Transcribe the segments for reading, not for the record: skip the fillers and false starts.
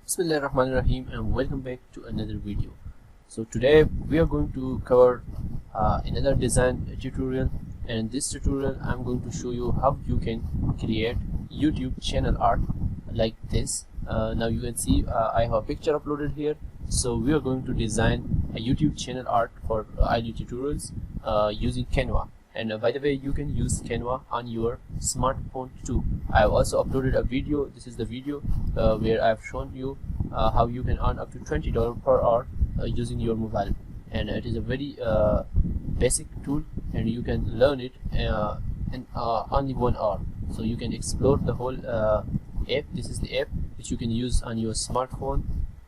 Bismillahirrahmanirrahim, and welcome back to another video. So today we are going to cover another design tutorial, and in this tutorial I'm going to show you how you can create YouTube channel art like this. Now you can see I have a picture uploaded here. So we are going to design a YouTube channel art for ILU tutorials using Canva. And by the way, you can use Canva on your smartphone too. I have also uploaded a video. This is the video where I have shown you how you can earn up to $20 per hour using your mobile. And it is a very basic tool, and you can learn it in only 1 hour. So you can explore the whole app. This is the app which you can use on your smartphone,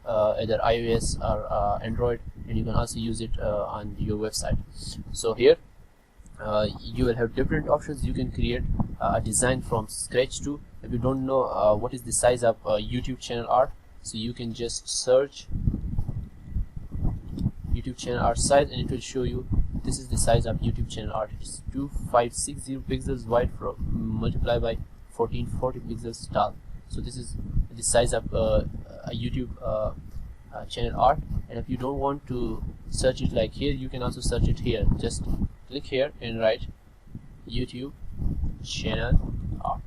either iOS or Android, and you can also use it on your website. So here you will have different options. You can create a design from scratch too. If you don't know what is the size of YouTube channel art, so you can just search YouTube channel art size, and it will show you this is the size of YouTube channel art. It's 2560 pixels wide multiplied by 1440 pixels tall. So this is the size of a YouTube channel art. And if you don't want to search it like here, you can also search it here. Just click here and write YouTube channel art,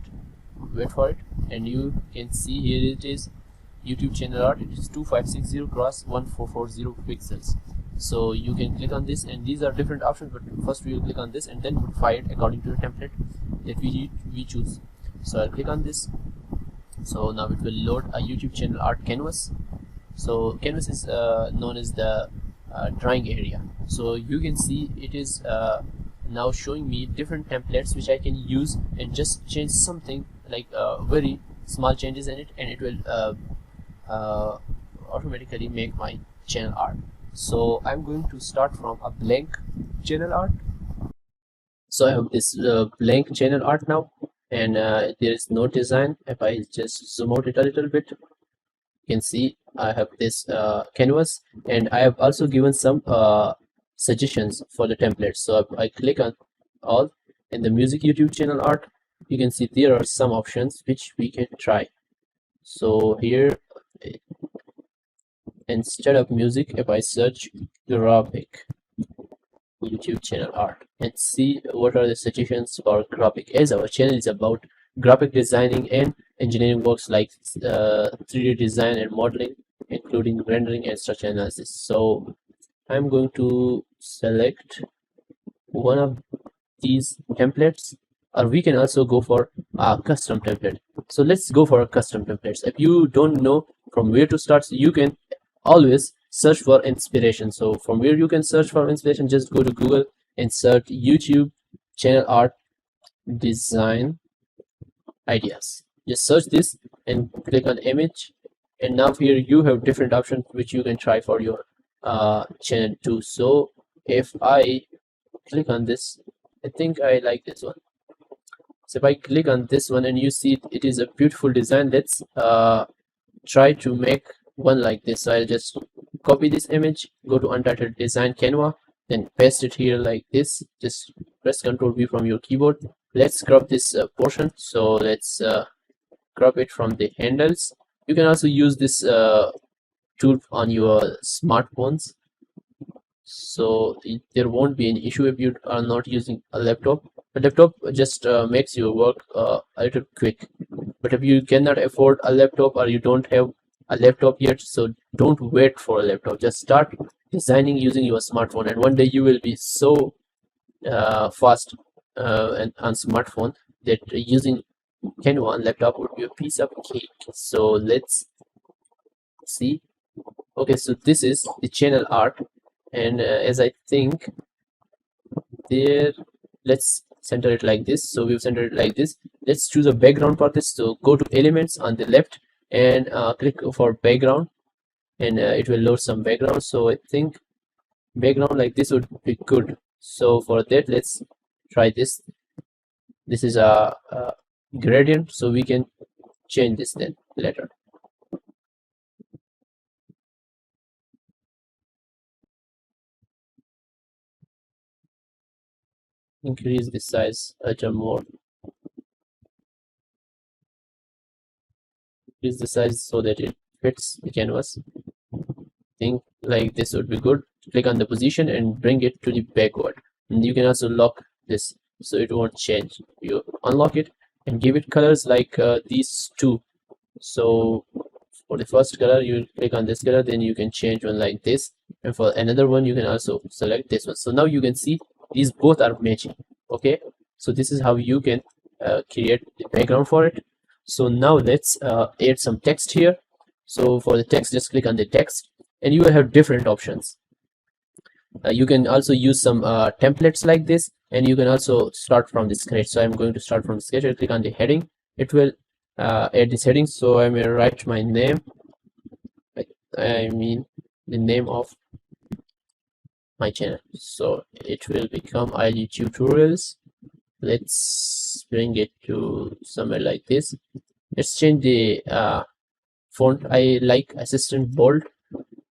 wait for it, and you can see here it is YouTube channel art. It is 2560 cross 1440 pixels. So you can click on this, and these are different options, but first we will click on this and then modify it according to the template that we choose. So I'll click on this. So now it will load a YouTube channel art canvas. So canvas is known as the drawing area. So you can see it is now showing me different templates which I can use and just change something like very small changes in it, and it will automatically make my channel art. So I'm going to start from a blank channel art. So I have this blank channel art now, and there is no design. If I just zoom out it a little bit, you can see I have this canvas, and I have also given some suggestions for the templates. So if I click on all in the music YouTube channel art, you can see there are some options which we can try. So here, instead of music, if I search graphic YouTube channel art and see what are the suggestions for graphic, as our channel is about graphic designing and engineering works like 3D design and modeling, including rendering and structure analysis. So I'm going to select one of these templates, or we can also go for a custom template. So let's go for a custom templates. If you don't know from where to start, so you can always search for inspiration. So from where you can search for inspiration, just go to Google and search YouTube channel art design ideas. Just search this and click on image, and now here you have different options which you can try for your channel too. So if I click on this, I think I like this one. So if I click on this one and you see it is a beautiful design, let's try to make one like this. So I'll just copy this image, go to untitled design Canva, then paste it here like this. Just press Ctrl V from your keyboard. Let's crop this portion. So let's crop it from the handles. You can also use this tool on your smartphones, so there won't be an issue if you are not using a laptop. A laptop just makes your work a little quick, but if you cannot afford a laptop or you don't have a laptop yet, so don't wait for a laptop. Just start designing using your smartphone, and one day you will be so fast and on smartphone that using Canva on laptop would be a piece of cake. So let's see. Okay, so this is the channel art, and as I think there, let's center it like this. So we've centered it like this. Let's choose a background for this. So go to elements on the left and click for background, and it will load some background. So I think background like this would be good. So for that, let's try this. This is a gradient, so we can change this then later. Increase the size a little more. Increase the size so that it fits the canvas. Think like this would be good. Click on the position and bring it to the backward, and you can also lock this so it won't change. You unlock it and give it colors like these two. So for the first color you click on this color, then you can change one like this, and for another one you can also select this one. So now you can see these both are matching. Okay, so this is how you can create the background for it. So now let's add some text here. So for the text, just click on the text and you will have different options. You can also use some templates like this, and you can also start from the scratch. So I'm going to start from scratch. I'll click on the heading. It will add this heading, so I may write my name. I mean the name of my channel, so it will become ILU tutorials. Let's bring it to somewhere like this. Let's change the font. I like assistant bold,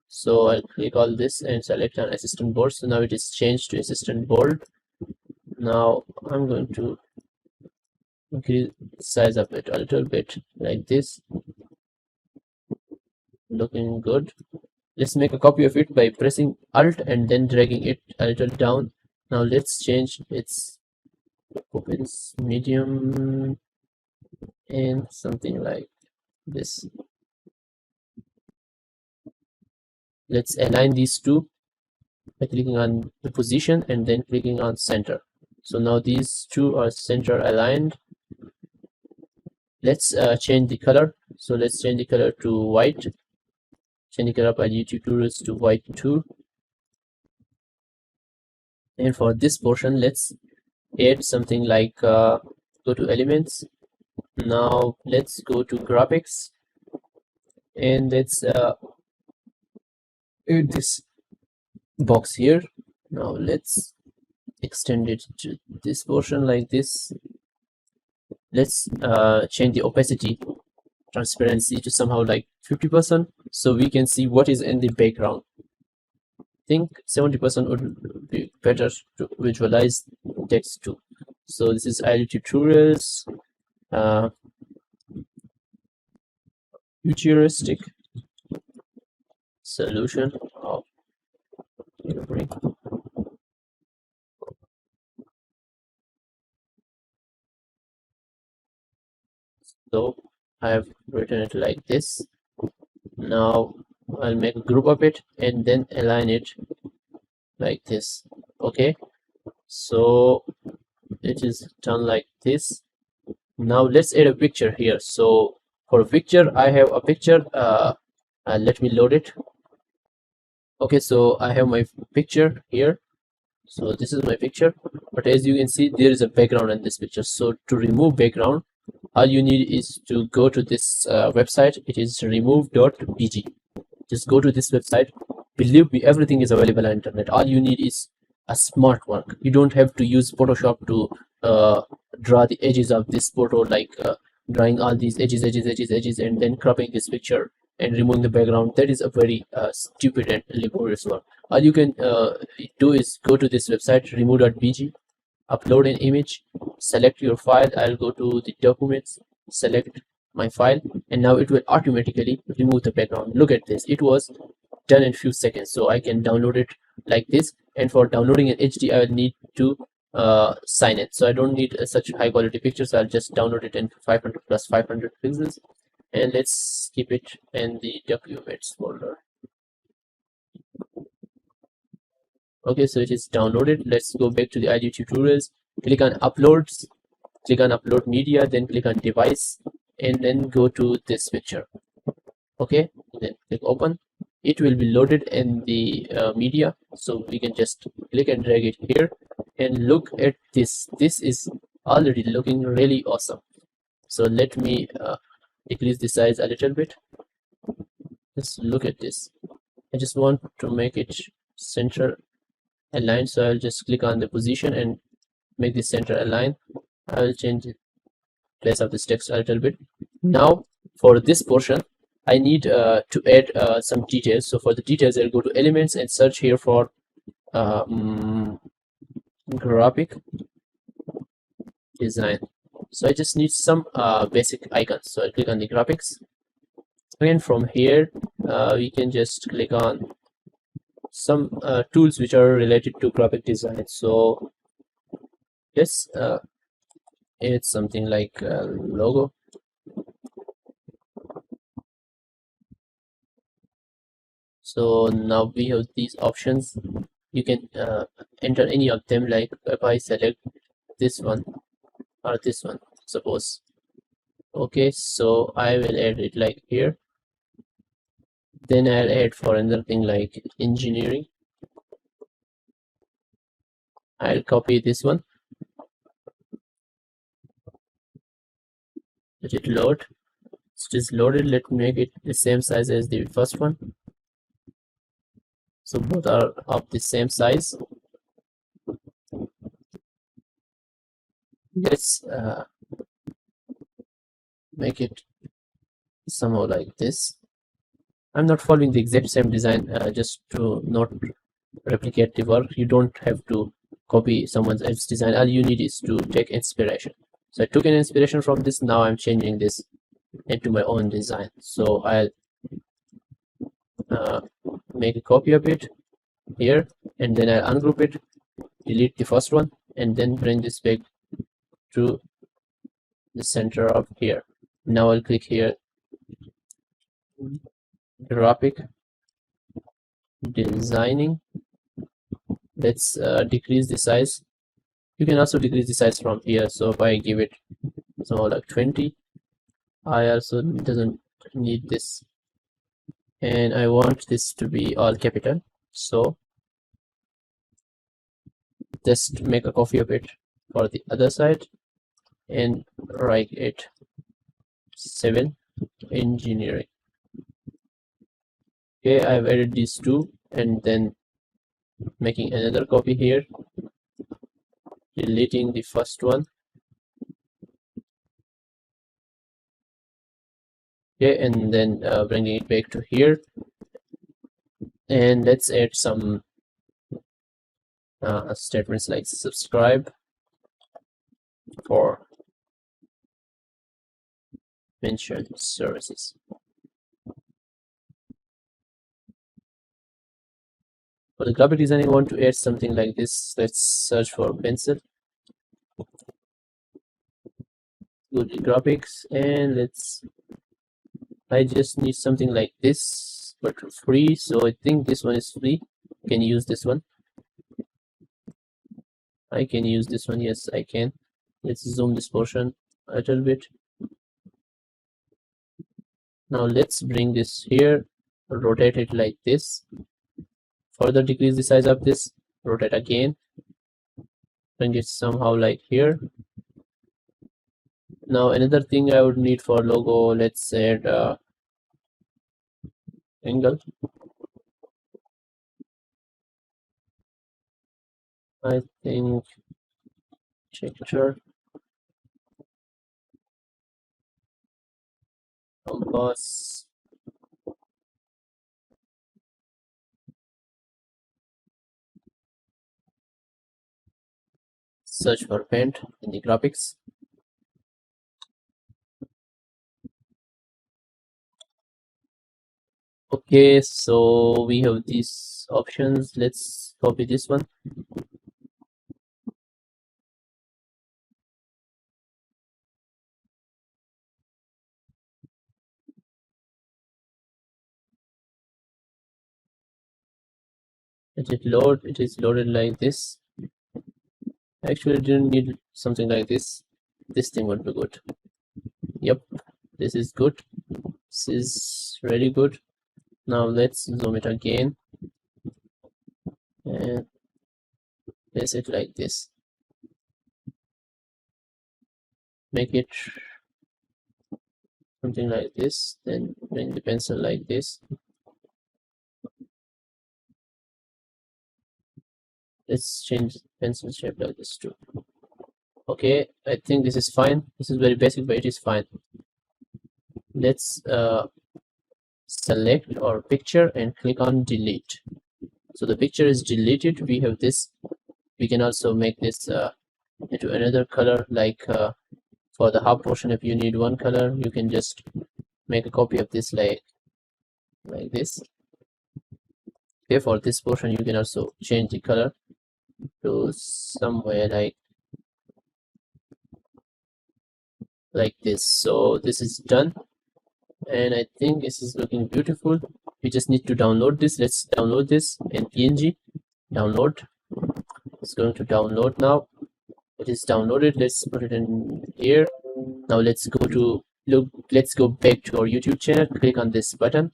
so I'll click all this and select an assistant bold. So now it is changed to assistant bold. Now I'm going to increase the size of it a little bit like this. Looking good. Let's make a copy of it by pressing Alt and then dragging it a little down. Now let's change its opens medium and something like this. Let's align these two by clicking on the position and then clicking on center. So now these two are center aligned. Let's change the color. So let's change the color to white. Change the color by YouTube tutorials to white too. And for this portion, let's add something like go to elements. Now let's go to graphics and let's add this box here. Now let's extend it to this portion like this. Let's change the opacity transparency to somehow like 50%, so we can see what is in the background. I think 70% would be better to visualize text too. So this is ILU tutorials, futuristic solution of delivering. So I have written it like this. Now I'll make a group of it and then align it like this. Okay, so it is done like this. Now let's add a picture here. So for a picture, I have a picture. Let me load it. Okay, so I have my picture here. So this is my picture, but as you can see, there is a background in this picture. So to remove background, all you need is to go to this website. It is remove.bg. Just go to this website. Believe me, everything is available on internet. All you need is a smart work. You don't have to use Photoshop to draw the edges of this photo, like drawing all these edges, and then cropping this picture and removing the background. That is a very stupid and laborious work. All you can do is go to this website, remove.bg, upload an image, select your file. I'll go to the documents, select my file, and now it will automatically remove the background. Look at this, it was done in few seconds. So I can download it like this, and for downloading an HD I will need to sign it. So I don't need such high quality pictures. I'll just download it in 500 plus 500 pixels, and let's keep it in the documents folder. Okay, so it is downloaded. Let's go back to the ILU tutorials, click on uploads, click on upload media, then click on device, and then go to this picture. Okay, then click open. It will be loaded in the media, so we can just click and drag it here, and look at this. This is already looking really awesome. So let me decrease the size a little bit. Let's look at this. I just want to make it center aligned, so I'll just click on the position and make the center align. I will change the place of this text a little bit. Now for this portion, I need to add some details. So for the details, I'll go to elements and search here for graphic design. So I just need some basic icons. So I'll click on the graphics, Again, from here we can just click on some tools which are related to graphic design. So let's add something like a logo. So now we have these options. You can enter any of them, like if I select this one or this one, suppose. Okay, so I will add it like here. Then I'll add for another thing like engineering. I'll copy this one. Let it load. It is loaded. Let me make it the same size as the first one. So both are of the same size. Let's make it somehow like this. I'm not following the exact same design just to not replicate the work. You don't have to copy someone else's design. All you need is to take inspiration. So I took an inspiration from this. Now I'm changing this into my own design. So I'll make a copy of it here, and then I'll ungroup it, delete the first one, and then bring this back to the center of here. Now I'll click here, graphic designing. Let's decrease the size. You can also decrease the size from here. So if I give it somehow like 20, I also doesn't need this, and I want this to be all capital. So just make a copy of it for the other side and write it 7 engineering. Okay, I've added these two, and then making another copy here, deleting the first one. Okay, and then bringing it back to here, and let's add some statements like subscribe for mentioned services. For the graphic design, I want to add something like this. Let's search for pencil. Go to graphics, and I just need something like this, but free. So I think this one is free. Can you use this one? I can use this one. Yes, I can. Let's zoom this portion a little bit. Now let's bring this here, rotate it like this. Further decrease the size of this, rotate again, bring it somehow like here. Now another thing I would need for logo, let's add angle. I think texture, compass, search for paint in the graphics. Okay, so we have these options. Let's copy this one. Let it load. It is loaded like this. Actually, didn't need something like this. This thing would be good. Yep, this is good. This is really good. Now let's zoom it again and place it like this. Make it something like this, then bring the pencil like this. Let's change the pencil shape like this too. Okay, I think this is fine. This is very basic, but it is fine. Let's select our picture and click on delete. So the picture is deleted. We have this. We can also make this into another color, like for the half portion. If you need one color, you can just make a copy of this like this. Okay, for this portion you can also change the color to somewhere like this. So this is done, and I think this is looking beautiful. We just need to download this. Let's download this in PNG. Download. It's going to download now. It is downloaded. Let's put it in here. Now let's go to let's go back to our YouTube channel. Click on this button.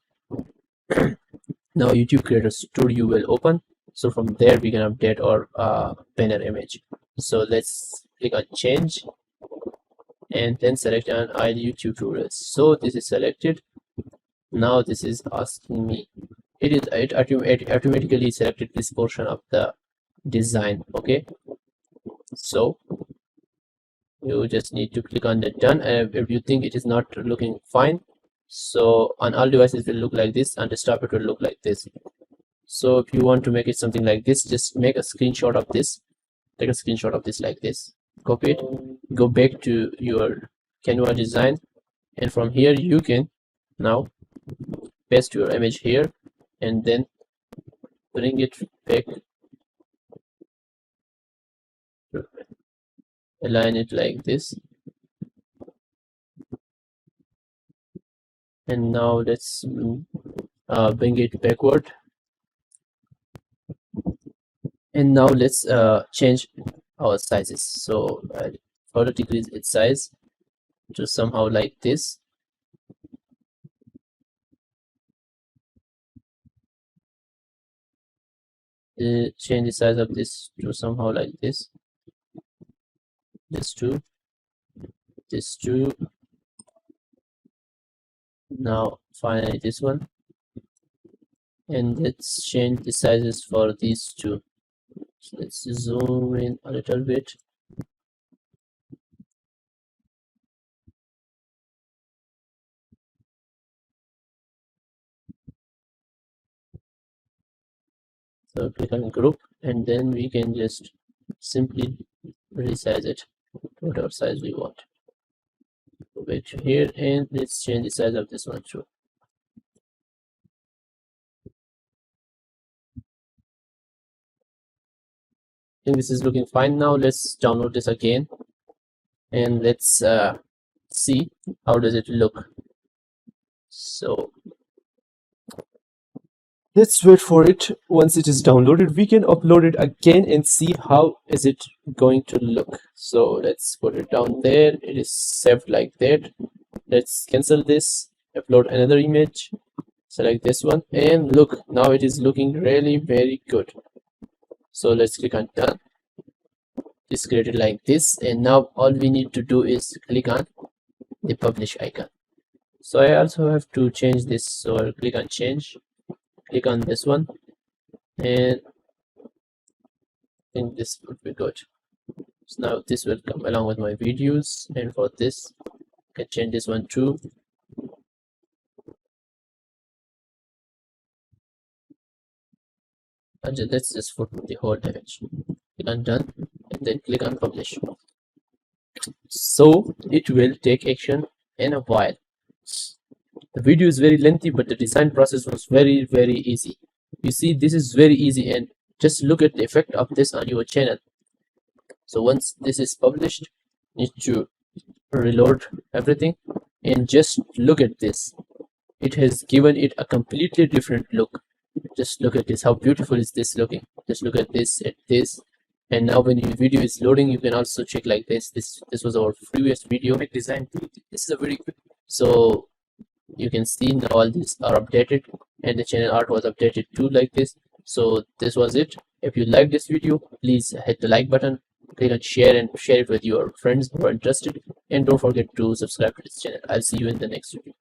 Now YouTube Creator Studio will open. So from there we can update our banner image. So let's click on change and then select an ILU tutorials. So this is selected. Now this is asking me, it automatically selected this portion of the design. Okay, so you just need to click on the done. If you think it is not looking fine, so on all devices it will look like this, and desktop it will look like this. So if you want to make it something like this, just make a screenshot of this. Take a screenshot of this like this, copy it, go back to your Canva design, and from here you can now paste your image here and then bring it back, align it like this, and now let's bring it backward, and now let's change our sizes. So further decrease its size to somehow like this. Change the size of this to somehow like this. This two, this two. Now finally this one, and let's change the sizes for these two. So let's zoom in a little bit. So click on group, and then we can just simply resize it to whatever size we want. Go back to here, and let's change the size of this one too. I think this is looking fine. Now let's download this again, and let's see how does it look. So let's wait for it. Once it is downloaded, we can upload it again and see how is it going to look. So let's put it down there. It is saved like that. Let's cancel this, upload another image, select this one, and look, now it is looking really very good. So let's click on done. It's created like this, and now all we need to do is click on the publish icon. So I also have to change this, so I'll click on change, click on this one, and I think this would be good. So now this will come along with my videos, and for this I can change this one too. And let's just put the whole image. Click on done, and then click on publish. So it will take action in a while. The video is very lengthy, but the design process was very easy. You see, this is very easy, and just look at the effect of this on your channel. So once this is published, you need to reload everything, and just look at this. It has given it a completely different look. Just look at this, how beautiful is this looking. Just look at this, and now when your video is loading, you can also check like this. This was our previous video design. This is a very quick, so you can see now all these are updated, and the channel art was updated too like this. So this was it. If you like this video, please hit the like button, click on share, and share it with your friends who are interested, and don't forget to subscribe to this channel. I'll see you in the next video.